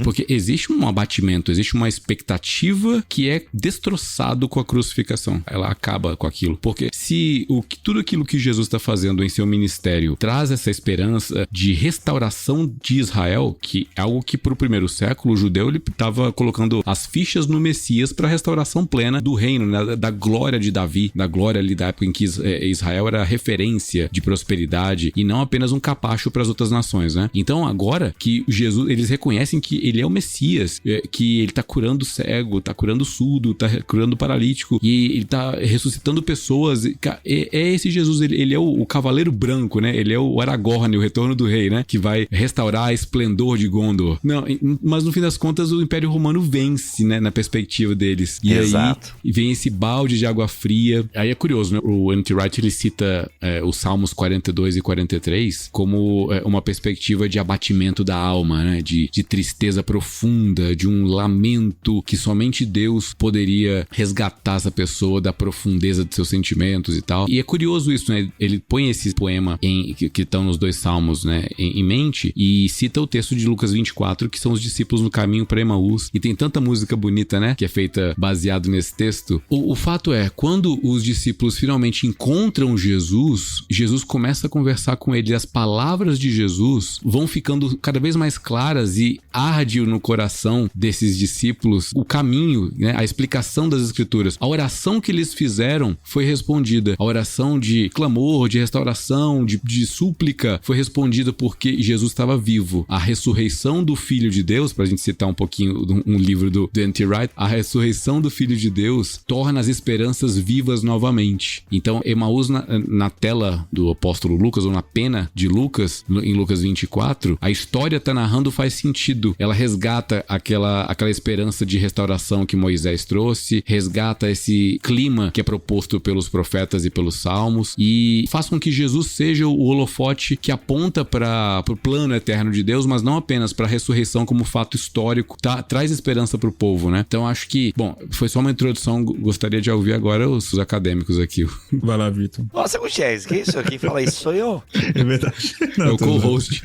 Porque existe um abatimento, existe uma expectativa que é destroçado com a crucificação. Ela acaba com aquilo. Porque se tudo aquilo que Jesus está fazendo em seu ministério traz essa esperança de restauração de Israel, que é algo que para o primeiro século o judeu ele estava colocando as fichas no Messias para a restauração plena do reino, né? Da glória de Davi, da glória ali da época em que Israel era referência de prosperidade e não apenas um capacho para as outras nações, né? Então agora que Jesus, eles reconhecem que ele é o Messias, que ele está curando cego, está curando surdo, está curando paralítico e ele está ressuscitando pessoas, é esse Jesus Jesus, ele é o cavaleiro branco, né? Ele é o Aragorn, o retorno do rei, né? Que vai restaurar a esplendor de Gondor. Não, mas no fim das contas o Império Romano vence, né? Na perspectiva deles. E Exato. aí vem esse balde de água fria. Aí é curioso, né? O N.T. Wright, ele cita os Salmos 42 e 43 como uma perspectiva de abatimento da alma, né? De tristeza profunda, de um lamento que somente Deus poderia resgatar essa pessoa da profundeza de seus sentimentos e tal. E é curioso isso, né? Ele põe esse poema que estão nos dois salmos, né? Em mente, e cita o texto de Lucas 24, que são os discípulos no caminho para Emaús. E tem tanta música bonita, né? Que é feita baseado nesse texto. O fato é, quando os discípulos finalmente encontram Jesus, Jesus começa a conversar com eles. As palavras de Jesus vão ficando cada vez mais claras e arde no coração desses discípulos o caminho, né? A explicação das escrituras. A oração que eles fizeram foi respondida. A oração de clamor, de restauração, de súplica foi respondida porque Jesus estava vivo. A ressurreição do Filho de Deus, pra gente citar um pouquinho um livro do N.T. Wright, a ressurreição do Filho de Deus torna as esperanças vivas novamente. Então, Emaús na tela do apóstolo Lucas, ou na pena de Lucas, em Lucas 24, a história tá narrando faz sentido. Ela resgata aquela esperança de restauração que Moisés trouxe, resgata esse clima que é proposto pelos profetas e pelos salmos, e faz com que Jesus seja o holofote que aponta para o plano eterno de Deus, mas não apenas para a ressurreição como fato histórico, traz esperança para o povo, né? Então acho que, bom, foi só uma introdução, gostaria de ouvir agora os acadêmicos aqui. Vai lá, Vitor. Nossa, Gutierrez, que isso? Quem fala isso sou eu. É verdade. Não, É o co-host.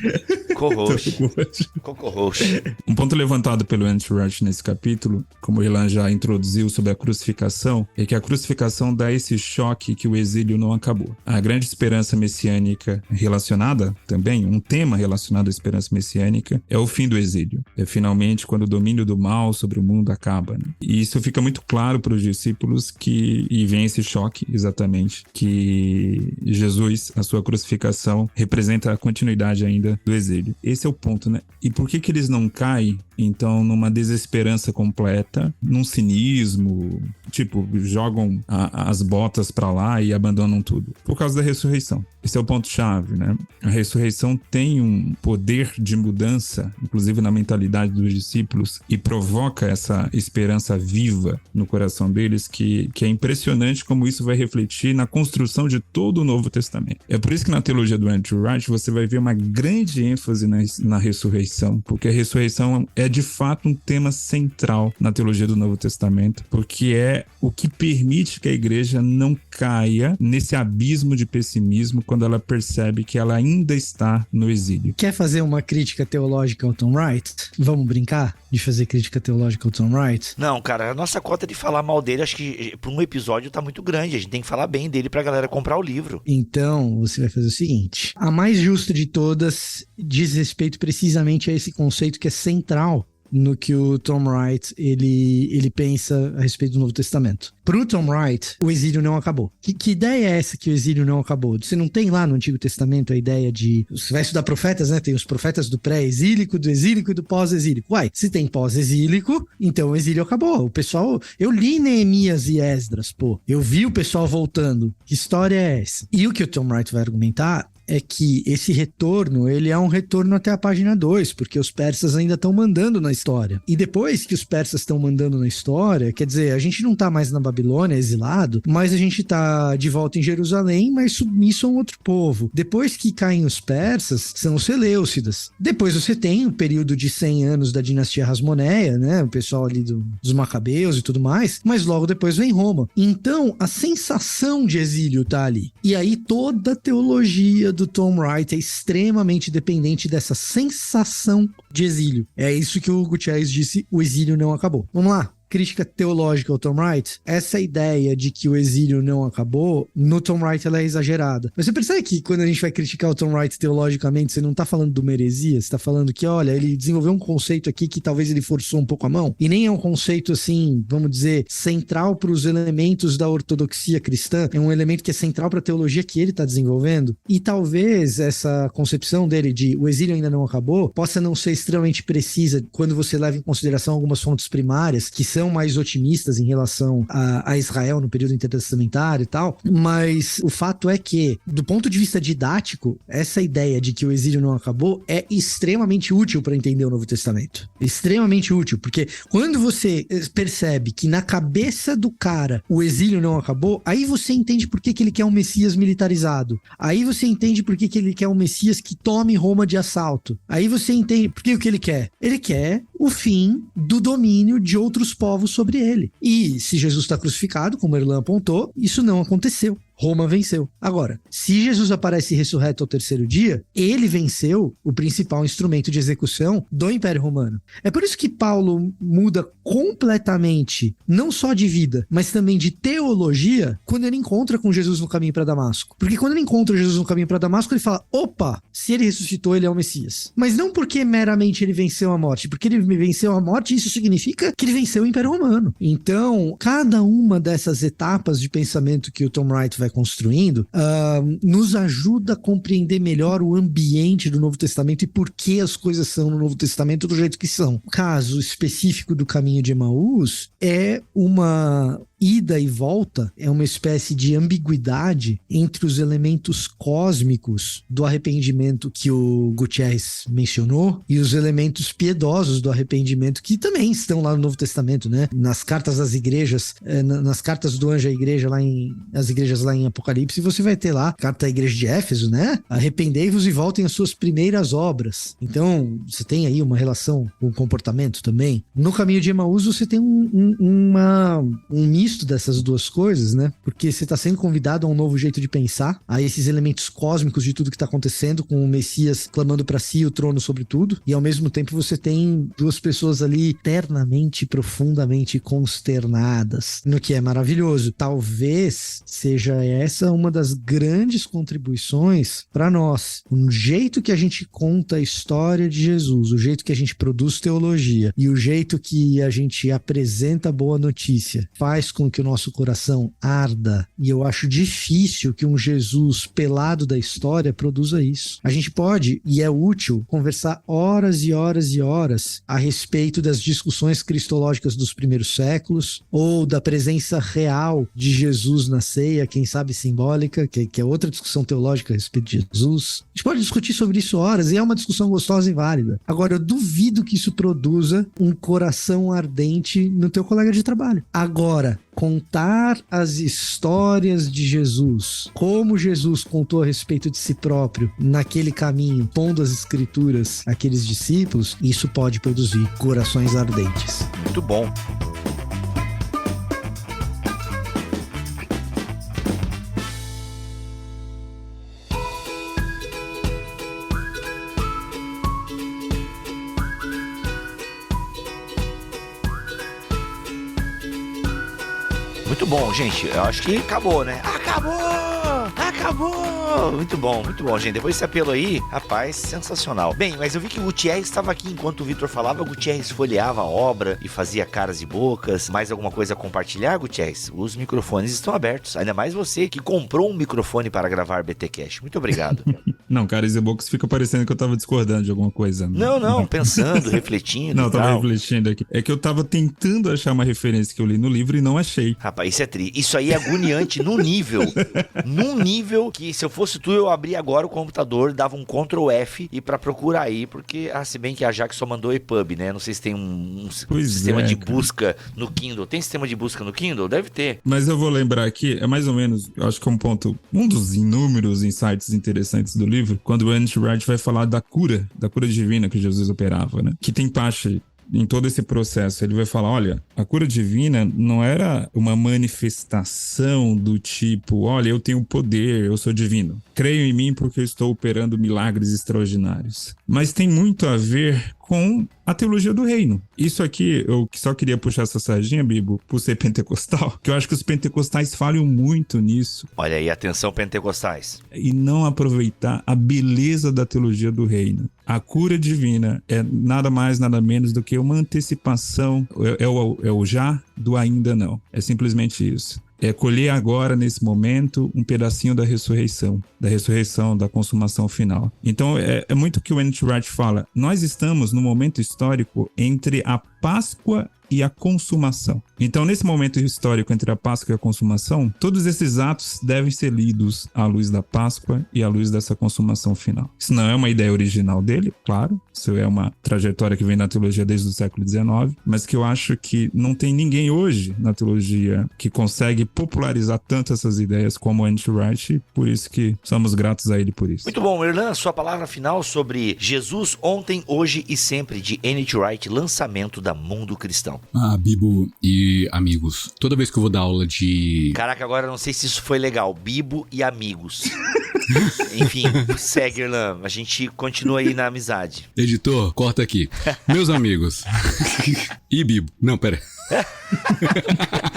Co-host. Um ponto levantado pelo N.T. Wright nesse capítulo, como o Ilan já introduziu sobre a crucificação, é que a crucificação dá esse choque que o exílio não acabou. A grande esperança messiânica relacionada também, um tema relacionado à esperança messiânica, é o fim do exílio. É finalmente quando o domínio do mal sobre o mundo acaba, né? E isso fica muito claro para os discípulos e vem esse choque, exatamente, que Jesus, a sua crucificação, representa a continuidade ainda do exílio. Esse é o ponto, né? E por que eles não caem, então, numa desesperança completa, num cinismo, tipo, jogam as botas pra lá e abandonam tudo? Por causa da ressurreição. Esse é o ponto-chave, né? A ressurreição tem um poder de mudança, inclusive na mentalidade dos discípulos, e provoca essa esperança viva no coração deles, que é impressionante como isso vai refletir na construção de todo o Novo Testamento. É por isso que na teologia do N.T. Wright você vai ver uma grande ênfase na ressurreição, porque a ressurreição é de fato um tema central na teologia do Novo Testamento, porque é o que permite que a igreja não caia nesse abismo de pessimismo quando ela percebe que ela ainda está no exílio. Quer fazer uma crítica teológica ao Tom Wright? Vamos brincar de fazer crítica teológica ao Tom Wright? Não, cara, a nossa cota de falar mal dele, acho que por um episódio tá muito grande. A gente tem que falar bem dele pra galera comprar o livro. Então, você vai fazer o seguinte. A mais justa de todas diz respeito precisamente a esse conceito que é central no que o Tom Wright ele pensa a respeito do Novo Testamento. Para o Tom Wright, o exílio não acabou. Que ideia é essa que o exílio não acabou? Você não tem lá no Antigo Testamento a ideia de... Você vai estudar profetas, né? Tem os profetas do pré-exílico, do exílico e do pós-exílico. Uai, se tem pós-exílico, então o exílio acabou. O pessoal... Eu li Neemias e Esdras, pô. Eu vi o pessoal voltando. Que história é essa? E o que o Tom Wright vai argumentar é que esse retorno, ele é um retorno até a página 2, porque os persas ainda estão mandando na história. E depois que os persas estão mandando na história, quer dizer, a gente não tá mais na Babilônia, exilado, mas a gente tá de volta em Jerusalém, mas submisso a um outro povo. Depois que caem os persas, são os Seleucidas. Depois você tem o período de 100 anos da dinastia Hasmoneia, né, o pessoal ali dos Macabeus e tudo mais, mas logo depois vem Roma. Então, a sensação de exílio tá ali. E aí toda a teologia do Tom Wright é extremamente dependente dessa sensação de exílio. É isso que o Gutierrez disse, o exílio não acabou. Vamos lá. Crítica teológica ao Tom Wright, essa ideia de que o exílio não acabou, no Tom Wright ela é exagerada. Mas você percebe que quando a gente vai criticar o Tom Wright teologicamente, você não tá falando de uma heresia, você tá falando que, olha, ele desenvolveu um conceito aqui que talvez ele forçou um pouco a mão, e nem é um conceito assim, vamos dizer, central para os elementos da ortodoxia cristã, é um elemento que é central para a teologia que ele tá desenvolvendo, e talvez essa concepção dele de o exílio ainda não acabou, possa não ser extremamente precisa quando você leva em consideração algumas fontes primárias, que são são mais otimistas em relação a Israel no período intertestamentário e tal, mas o fato é que, do ponto de vista didático, essa ideia de que o exílio não acabou é extremamente útil para entender o Novo Testamento. Extremamente útil, porque quando você percebe que na cabeça do cara o exílio não acabou, aí você entende por que ele quer um Messias militarizado. Aí você entende por que ele quer um Messias que tome Roma de assalto. Aí você entende por que o que ele quer. Ele quer o fim do domínio de outros povos sobre ele. E se Jesus está crucificado, como Erlan apontou, isso não aconteceu. Roma venceu. Agora, se Jesus aparece ressurreto ao terceiro dia, ele venceu o principal instrumento de execução do Império Romano. É por isso que Paulo muda completamente, não só de vida, mas também de teologia, quando ele encontra com Jesus no caminho para Damasco. Porque quando ele encontra Jesus no caminho para Damasco, ele fala, opa, se ele ressuscitou, ele é o Messias. Mas não porque meramente ele venceu a morte, porque ele venceu a morte, isso significa que ele venceu o Império Romano. Então, cada uma dessas etapas de pensamento que o Tom Wright vai construindo, nos ajuda a compreender melhor o ambiente do Novo Testamento e por que as coisas são no Novo Testamento do jeito que são. O caso específico do caminho de Emaús é uma ida e volta, é uma espécie de ambiguidade entre os elementos cósmicos do arrependimento que o Gutierrez mencionou e os elementos piedosos do arrependimento que também estão lá no Novo Testamento, né? Nas cartas das igrejas, nas cartas do anjo à igreja as igrejas lá em Apocalipse, você vai ter lá, carta à igreja de Éfeso, né? Arrependei-vos e voltem às suas primeiras obras. Então, você tem aí uma relação com o comportamento também. No caminho de Emaús, você tem um misto dessas duas coisas, né? Porque você está sendo convidado a um novo jeito de pensar, a esses elementos cósmicos de tudo que está acontecendo, com o Messias clamando para si o trono sobre tudo, e ao mesmo tempo você tem duas pessoas ali eternamente, profundamente consternadas, no que é maravilhoso. Talvez seja essa uma das grandes contribuições para nós. O jeito que a gente conta a história de Jesus, o jeito que a gente produz teologia e o jeito que a gente apresenta a boa notícia faz com que o nosso coração arda, e eu acho difícil que um Jesus pelado da história produza isso. A gente pode, e é útil, conversar horas e horas e horas a respeito das discussões cristológicas dos primeiros séculos, ou da presença real de Jesus na ceia, quem sabe simbólica, que é outra discussão teológica a respeito de Jesus. A gente pode discutir sobre isso horas, e é uma discussão gostosa e válida. Agora, eu duvido que isso produza um coração ardente no teu colega de trabalho. Agora, contar as histórias de Jesus, como Jesus contou a respeito de si próprio naquele caminho, pondo as escrituras àqueles discípulos, isso pode produzir corações ardentes. Muito bom. Muito bom, gente. Eu acho que acabou, né? Acabou! Muito bom, gente. Depois desse apelo aí, rapaz, sensacional. Bem, mas eu vi que o Gutierrez estava aqui enquanto o Vitor falava. O Gutierrez folheava a obra e fazia caras e bocas. Mais alguma coisa a compartilhar, Gutierrez? Os microfones estão abertos. Ainda mais você que comprou um microfone para gravar BTcast. Muito obrigado. Não, caras e bocas fica parecendo que eu tava discordando de alguma coisa. Não, pensando, refletindo. Não, eu tava refletindo aqui. É que eu tava tentando achar uma referência que eu li no livro e não achei. Rapaz, isso é triste. Isso aí é agoniante num nível que, se eu fosse tu, eu abria agora o computador, dava um Ctrl F e pra procurar aí, porque, se bem que a Jaque só mandou EPUB, né? Não sei se tem um sistema de busca no Kindle. Tem sistema de busca no Kindle? Deve ter. Mas eu vou lembrar aqui, é mais ou menos, eu acho que é um dos inúmeros insights interessantes do livro, quando o N.T. Wright vai falar da cura divina que Jesus operava, né? Que tem parte em todo esse processo. Ele vai falar, olha, a cura divina não era uma manifestação do tipo, olha, eu tenho poder, eu sou divino. Creio em mim porque eu estou operando milagres extraordinários. Mas tem muito a ver com a teologia do reino. Isso aqui, eu só queria puxar essa sardinha, Bibo, por ser pentecostal, que eu acho que os pentecostais falham muito nisso. Olha aí, atenção pentecostais. E não aproveitar a beleza da teologia do reino. A cura divina é nada mais, nada menos do que uma antecipação, é o já do ainda não. É simplesmente isso. É colher agora, nesse momento, um pedacinho da ressurreição, da consumação final. Então, é muito o que o N.T. Wright fala. Nós estamos no momento histórico entre a Páscoa e a consumação. Então, nesse momento histórico entre a Páscoa e a consumação, todos esses atos devem ser lidos à luz da Páscoa e à luz dessa consumação final. Isso não é uma ideia original dele, claro, isso é uma trajetória que vem na teologia desde o século XIX, mas que eu acho que não tem ninguém hoje na teologia que consegue popularizar tanto essas ideias como N.T. Wright, por isso que somos gratos a ele por isso. Muito bom, Erlan, sua palavra final sobre Jesus ontem, hoje e sempre, de N.T. Wright, lançamento da Mundo Cristão. Bibo e amigos, toda vez que eu vou dar aula de... Caraca, agora eu não sei se isso foi legal, Bibo e amigos. Enfim, segue, Erlan, a gente continua aí na amizade. Editor, corta aqui. Meus amigos. E Bibo. Não, pera.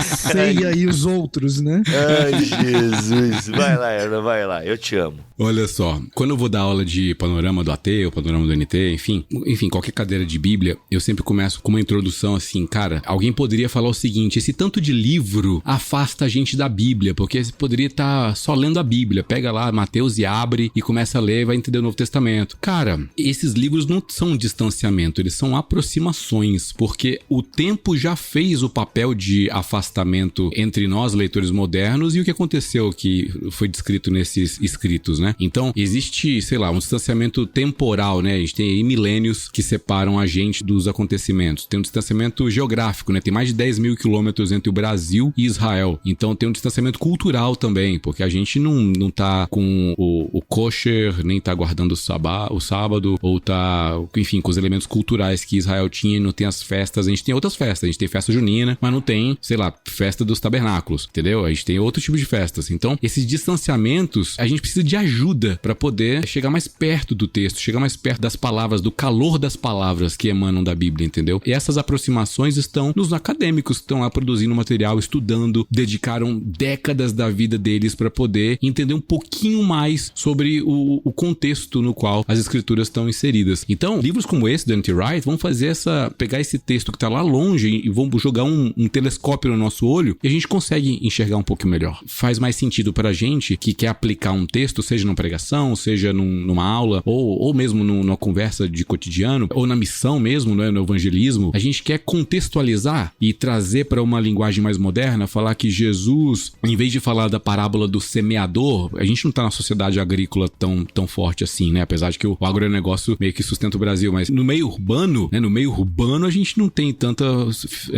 Ceia e os outros, né? Ai, Jesus. Vai lá, Erlan, vai lá. Eu te amo. Olha só, quando eu vou dar aula de panorama do AT, ou panorama do NT, enfim, qualquer cadeira de Bíblia, eu sempre começo com uma introdução assim, cara, alguém poderia falar o seguinte, esse tanto de livro afasta a gente da Bíblia, porque você poderia estar só lendo a Bíblia, pega lá Mateus e abre e começa a ler e vai entender o Novo Testamento. Cara, esses livros não são distanciamento, eles são aproximações, porque o tempo já fez o papel de afastamento entre nós, leitores modernos, e o que aconteceu que foi descrito nesses escritos, né? Então, existe, sei lá, um distanciamento temporal, né? A gente tem aí milênios que separam a gente dos acontecimentos. Tem um distanciamento geográfico, né? Tem mais de 10 mil quilômetros entre o Brasil e Israel. Então, tem um distanciamento cultural também, porque a gente não tá com o kosher, nem tá guardando o sábado, ou tá, enfim, com os elementos culturais que Israel tinha, não tem as festas. A gente tem outras festas. A gente tem festa junina, mas não tem, sei lá, festa dos tabernáculos, entendeu? A gente tem outro tipo de festas. Então, esses distanciamentos, a gente precisa de ajuda para poder chegar mais perto do texto, chegar mais perto das palavras, do calor das palavras que emanam da Bíblia, entendeu? E essas aproximações estão nos acadêmicos que estão lá produzindo material, estudando, dedicaram décadas da vida deles para poder entender um pouquinho mais sobre o contexto no qual as escrituras estão inseridas. Então, livros como esse do N.T. Wright vão fazer pegar esse texto que tá lá longe e vão jogar um telescópio no nosso olho e a gente consegue enxergar um pouco melhor. Faz mais sentido pra gente que quer aplicar um texto, seja numa pregação, seja numa aula, ou mesmo numa conversa de cotidiano, ou na missão mesmo, né, no evangelismo. A gente quer contextualizar e trazer para uma linguagem mais moderna, falar que Jesus, em vez de falar da parábola do semeador, a gente não tá na sociedade agrícola tão forte assim, né? Apesar de que o agronegócio meio que sustenta o Brasil, mas no meio urbano, né? No meio urbano a gente não tem tanta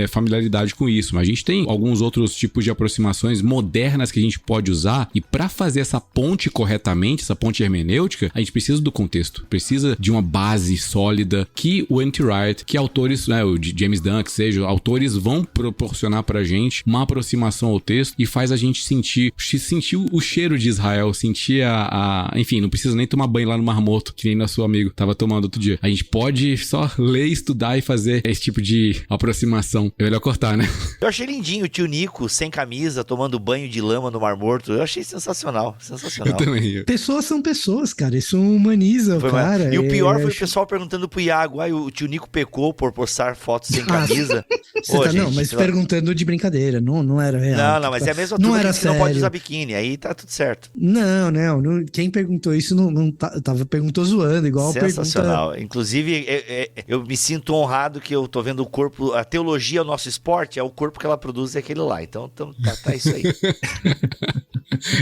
familiaridade com isso, mas a gente tem alguns outros tipos de aproximações modernas que a gente pode usar, e para fazer essa ponte corretamente, essa ponte hermenêutica, a gente precisa do contexto, precisa de uma base sólida que o N.T. Wright, que autores, né, o James Dunn, que seja, autores vão proporcionar pra gente uma aproximação ao texto e faz a gente sentir o cheiro de Israel, sentir enfim, não precisa nem tomar banho lá no Mar Morto, que nem nosso amigo tava tomando outro dia. A gente pode só ler, estudar e fazer esse tipo de aproximação. É melhor cortar, né? Eu achei lindinho o tio Nico, sem camisa, tomando banho de lama no Mar Morto. Eu achei sensacional, sensacional. Eu também. Pessoas são pessoas, cara. Isso humaniza o cara. E o pior foi o pessoal perguntando pro Iago, o tio Nico pecou por postar fotos sem camisa. Não, mas perguntando de brincadeira, não era real. Não, mas é a mesma turma que não pode usar biquíni, aí tá tudo certo. Não, quem perguntou isso perguntou zoando, igual sensacional. Pergunta... Inclusive, eu me sinto honrado que eu tô vendo o corpo, a teologia é o nosso esporte, é o corpo que ela produz é aquele lá, então tá isso aí.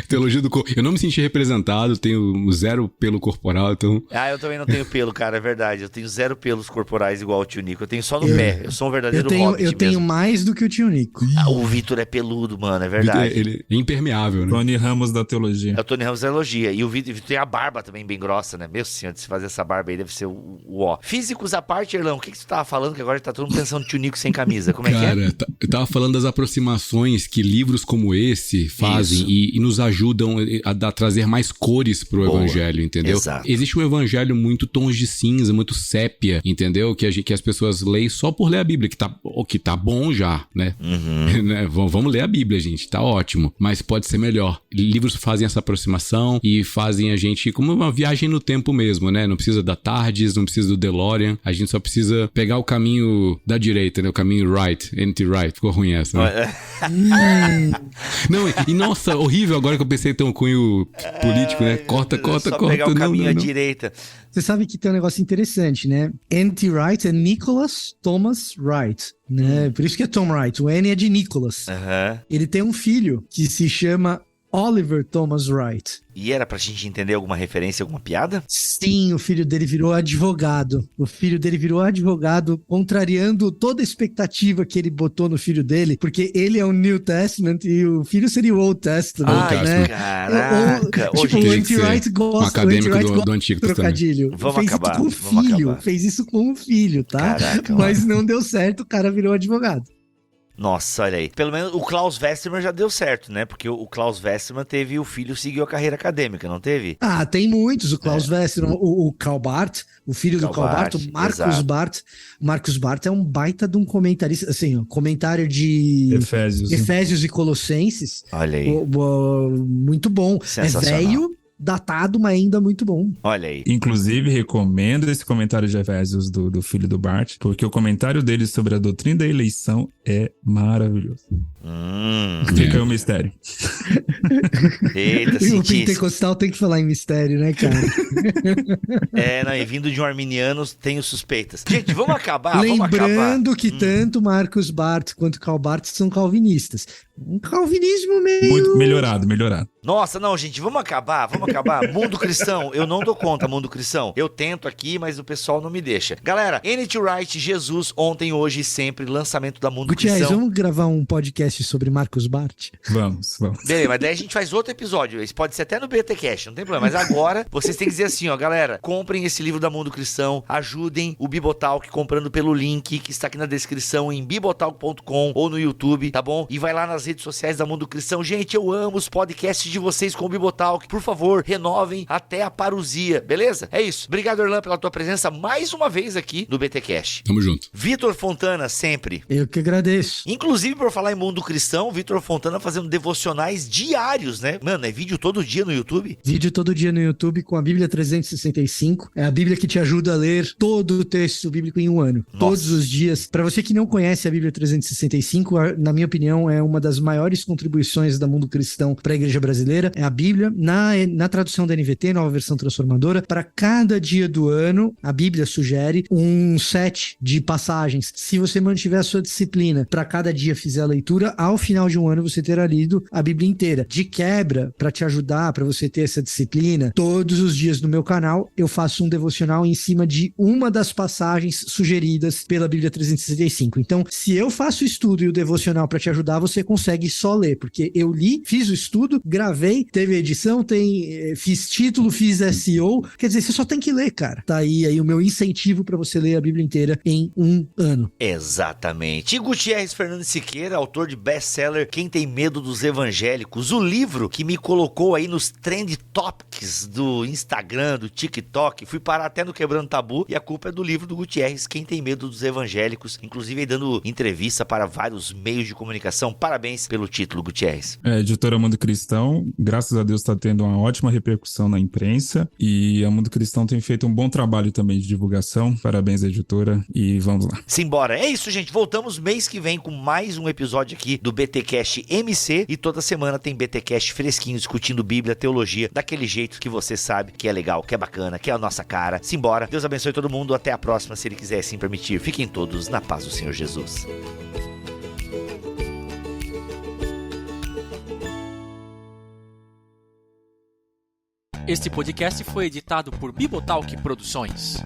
Teologia do corpo. Eu não me senti representado, tenho 0 pelo corporal, então... Eu também não tenho pelo, cara, é verdade. Eu tenho 0 pelos corporais igual o tio Nico. Eu tenho só no pé. Eu sou um verdadeiro hobbit Eu tenho mais do que o tio Nico. O Vitor é peludo, mano, é verdade. Ele é impermeável, né? Tony Ramos da teologia. É o Tony Ramos da teologia. E o Vitor tem a barba também bem grossa, né? Meu senhor, de se fazer essa barba aí deve ser o ó. Físicos à parte, Erlão, o que você tava falando? Que agora tá todo mundo pensando no tio Nico sem camisa. Como é que é? Cara, eu tava falando das aproximações que livros como esse fazem e nos ajudam a trazer mais cores pro evangelho, entendeu? Exato. Existe um evangelho muito tons de cinza, muito sépia, entendeu? Que as pessoas leem só por ler a Bíblia, que tá bom já, né? Vamos ler a Bíblia, gente, tá ótimo, mas pode ser melhor. Livros fazem essa aproximação e fazem a gente como uma viagem no tempo mesmo, né? Não precisa da Tardes, não precisa do DeLorean, a gente só precisa pegar o caminho da direita, né? O caminho right, N.T. Wright. Ficou ruim essa, né? Não, e nossa, horrível horrível agora que eu pensei em ter um cunho político, né? Corta. Só pegar o caminho à direita. Você sabe que tem um negócio interessante, né? N.T. Wright é Nicholas Thomas Wright, né? Por isso que é Tom Wright. O N é de Nicholas. Ele tem um filho que se chama Oliver Thomas Wright. E era pra gente entender alguma referência, alguma piada? Sim, o filho dele virou advogado. O filho dele virou advogado, contrariando toda a expectativa que ele botou no filho dele, porque ele é o New Testament e o filho seria o Old Testament, né? Caraca! Tipo, o N.T. Wright gosta do Antigo trocadilho. Vamos acabar. Fez isso com o filho, tá? Caraca, mas não deu certo, o cara virou advogado. Nossa, olha aí. Pelo menos o Klaus Westermann já deu certo, né? Porque o Klaus Westermann teve o filho, seguiu a carreira acadêmica, não teve? Ah, tem muitos. O Klaus Westermann, o Karl Barth, o filho do Karl Barth, o Marcus Barth. O Marcus Barth é um baita de um comentarista, assim, comentário de Efésios e Colossenses. Olha aí. Muito bom. É velho, datado, mas ainda muito bom. Olha aí. Inclusive, recomendo esse comentário de Efésios do filho do Bart, porque o comentário dele sobre a doutrina da eleição é maravilhoso. Fica aí o mistério. Eita, e o pentecostal tem que falar em mistério, né, cara? E vindo de um arminiano, tenho suspeitas. Gente, vamos acabar, Lembrando que tanto Marcus Barth quanto Karl Barth são calvinistas. Um calvinismo meio... Muito melhorado. Nossa, não, gente, vamos acabar. Mundo cristão, eu não dou conta, mundo cristão. Eu tento aqui, mas o pessoal não me deixa. Galera, N.T. Wright, Jesus, ontem, hoje e sempre, lançamento da Mundo Cristão. Vamos gravar um podcast sobre Marcus Barth? Vamos. Beleza, mas daí a gente faz outro episódio. Esse pode ser até no BTcast, não tem problema. Mas agora, vocês têm que dizer assim, ó, galera, comprem esse livro da Mundo Cristão, ajudem o Bibotalk comprando pelo link que está aqui na descrição em bibotalk.com ou no YouTube, tá bom? E vai lá nas redes sociais da Mundo Cristão. Gente, eu amo os podcasts de vocês com o Bibotalk. Por favor, renovem até a parousia, beleza? É isso. Obrigado, Orlan, pela tua presença mais uma vez aqui no BTcast. Tamo junto. Vitor Fontana, sempre. Eu que agradeço. Inclusive, por falar em Mundo Cristão, Vitor Fontana fazendo devocionais diários, né? Mano, é vídeo todo dia no YouTube? Vídeo todo dia no YouTube com a Bíblia 365. É a Bíblia que te ajuda a ler todo o texto bíblico em um ano. Nossa. Todos os dias. Para você que não conhece a Bíblia 365, na minha opinião, é uma das maiores contribuições da Mundo Cristão para a igreja brasileira. É a Bíblia, na tradução da NVT, Nova Versão Transformadora, para cada dia do ano, a Bíblia sugere um set de passagens. Se você mantiver a sua disciplina, para cada dia fizer a leitura, ao final de um ano você terá lido a Bíblia inteira. De quebra, para te ajudar, para você ter essa disciplina, todos os dias no meu canal eu faço um devocional em cima de uma das passagens sugeridas pela Bíblia 365. Então, se eu faço o estudo e o devocional para te ajudar, você consegue só ler, porque eu li, fiz o estudo, gravei, teve edição, fiz título, fiz SEO, quer dizer, você só tem que ler, cara. Tá aí o meu incentivo para você ler a Bíblia inteira em um ano. Exatamente. E Gutierrez Fernandes Siqueira, autor de best-seller Quem Tem Medo dos Evangélicos, o livro que me colocou aí nos trend topics do Instagram, do TikTok, fui parar até no Quebrando Tabu, e a culpa é do livro do Gutierrez, Quem Tem Medo dos Evangélicos, inclusive aí dando entrevista para vários meios de comunicação. Parabéns pelo título, Gutierrez. Editora Mundo Cristão, graças a Deus está tendo uma ótima repercussão na imprensa, e a Mundo Cristão tem feito um bom trabalho também de divulgação. Parabéns, editora, e vamos lá. Simbora. É isso, gente. Voltamos mês que vem com mais um episódio aqui do BTcast MC, e toda semana tem BTcast fresquinho, discutindo Bíblia, teologia, daquele jeito que você sabe que é legal, que é bacana, que é a nossa cara. Simbora. Deus abençoe todo mundo. Até a próxima, se Ele quiser assim permitir. Fiquem todos na paz do Senhor Jesus. Este podcast foi editado por Bibotalk Produções.